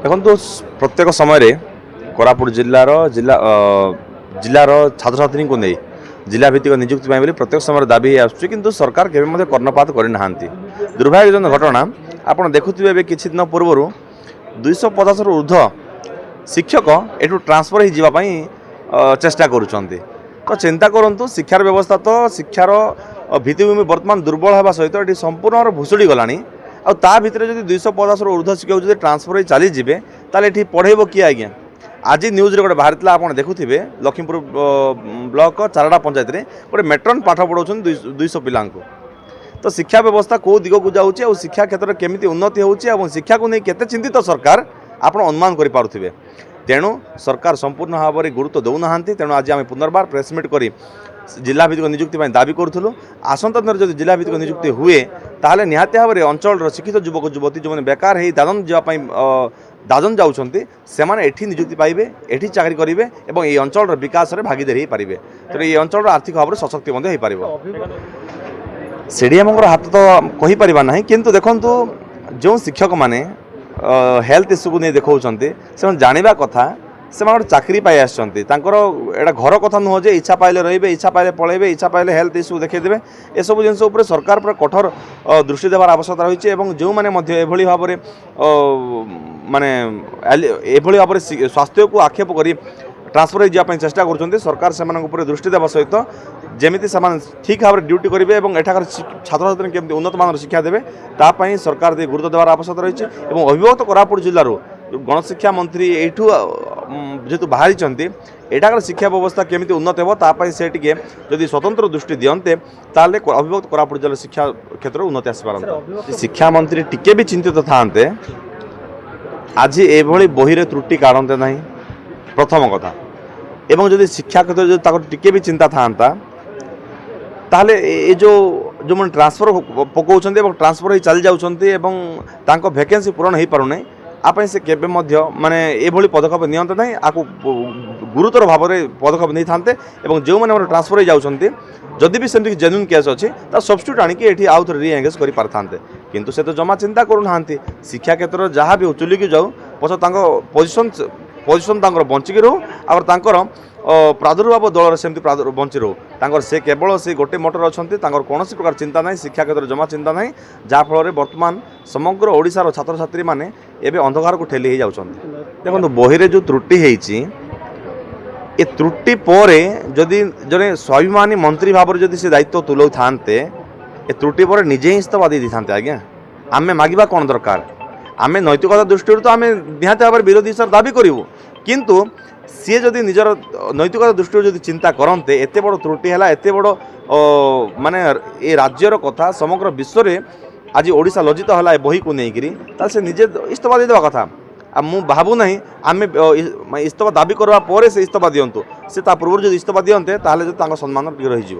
देखो प्रत्येक समय कोरापुट जिलार जिलार छात्र छात्री को नहीं जिला भित्तिक नियुक्ति प्रत्येक समय दाबी आसुच्छी किंतु सरकार केवे कर्णपात करना। दुर्भाग्यजनक घटना आपड़ देखुवे किसी दिन पूर्व 250 ऊर्ध्व शिक्षक एठू ट्रांसफर हो चेष्टा करुँच। तो चिंता करूँ शिक्षार व्यवस्था तो शिक्षार भित्तिभूमि बर्तमान दुर्बल होगा सहित ये संपूर्ण भुशुड़ी गलानी। आ ता भितर जब 250 ऊर्ध्व शिक्षक जो ट्रांसफर हो चलीजे ताले ये पढ़ेब किए आज्ञा। आज न्यूज गोटे बाहर आप देखुवे लखीमपुर ब्लॉक चारड़ा पंचायत में गोटे मेट्रन पाठ पढ़ाऊँ 200 पिला। तो शिक्षा व्यवस्था कौ दिग को जाऊँगी और शिक्षा क्षेत्र में केमी उन्नति हो शिक्षा को नहीं केते चिंतित सरकार आप अनुमान करें। तेणु सरकार संपूर्ण भाव में गुरुत्व देना। तेणु आज आम पुनर्बार प्रेसमिट कर जिला भित्तिक नियुक्ति दाबी करूँ। आसंता दिन जब जिला भित्तिक नियुक्ति हुए ताहले निहाती भाव में अंचल शिक्षित युवक युवती जो बेकार हो दादन जावाई दादन जाऊँच से एठी नियुक्ति पाइबे एठी चाकरी करेंगे और ये अंचल विकास में भागीदारी हो पारे। तेणु ये अंचल आर्थिक भाव में सशक्ति हो पार। सीडीएम हाथ तो कहीपर ना किंतु देखु जो शिक्षक मैंने हेल्थ इश्यू को नहीं देखा से जाना कथा से चाकरी पाई आसर घर कथा नुह जे इच्छा पाइले रे इच्छा पाइले पलैबे इच्छा पाइले हेल्थ इश्यू देखा ये सब जिन सरकार पर कठोर दृष्टि देवार आवश्यकता रही। जो मैंने भाव में माने भाव में स्वास्थ्य को आक्षेप कर ट्रांसफर हो चेष्टा कर सरकार से दृष्टि देवा सहित जमी से ठीक भाव में ड्यूटी करेंगे और एठाकर छात्र छात्री केमती उन्नत मान शिक्षा देवे तापाई सरकार गुरुत्व देवार आवश्यकता रही। अभिभावक कोरापुट जिलूर गणशिक्षा मंत्री यू जेहेतु बाहरी एठाकर शिक्षा व्यवस्था केमी उन्नत हो से जदि स्वतंत्र दृष्टि दियंते ताले अभिभावक कोरापुट जिला शिक्षा क्षेत्र में उन्नति आसपार। शिक्षा मंत्री टिके भी चिंतित थाते आज ये बही रे त्रुटि काढ़ते ना प्रथम कथा एवं जदि शिक्षा क्षेत्र जो टिके भी चिंता था ताहले ये जो मैंने ट्रांसफर पकाउछन्ते एवं ट्रांसफर हो चली जाउछन्ते एवं तांको वैकेंसी पूरण हो पारुना आपे से केबे मध्य माने एभली पदक्षेप नियंते नहीं आपको गुरुतर भाव में पदक्षेप नहीं थांते एवं जो मैंने ट्रांसफर हो जाउछन्ते जदि भी सेमती जेन्युइन केस अच्छी ता सब्स्टिट्यूट आनिकी एठी आउ थे रिएंगेज कर पारथांते किंतु से तो जमा चिंता करूना। शिक्षा क्षेत्र जहाँ भी चुलिकी जाऊ पछ तांको पोजिशन बंचिकी रो और तांकर प्रादुर्भाव दल सेमती बंची रो से केवल से गोटे मोटर अच्छा कौन प्रकार चिंता ना शिक्षा क्षेत्र जमा चिंता ना जहाँफल वर्तमान समग्र ओडिशार छात्र छात्री मैंने एवं अंधकार को ठेली हो जाती। देखो बही जो त्रुटि ये त्रुटि पर जदि जड़े स्वाभिमानी मंत्री भाव में से दायित्व तुलाऊ था ए त्रुटि पर निजे ही इस्तफा दे था। आज्ञा आमे मागिबा कौन दरकार आमे नैतिकता दृष्टि तो आम निहाती भाव में विरोधी सर दाबी करूँ किंतु सी जदि निजर नैतिकता दृष्टि जदि चिंता करते एत बड़ त्रुटि है एत बड़ माने ये राज्यर कथा समग्र विश्व में आज ओडिशा लज्जित है बही को लेकिन से निजे इस्तफा देवा कथा। मु भावु ना आम इस्तफा दाबी करवा से इस्तफा दिंतु से पूर्व जो इस्तफा दियंते ताहले सम्मान रही।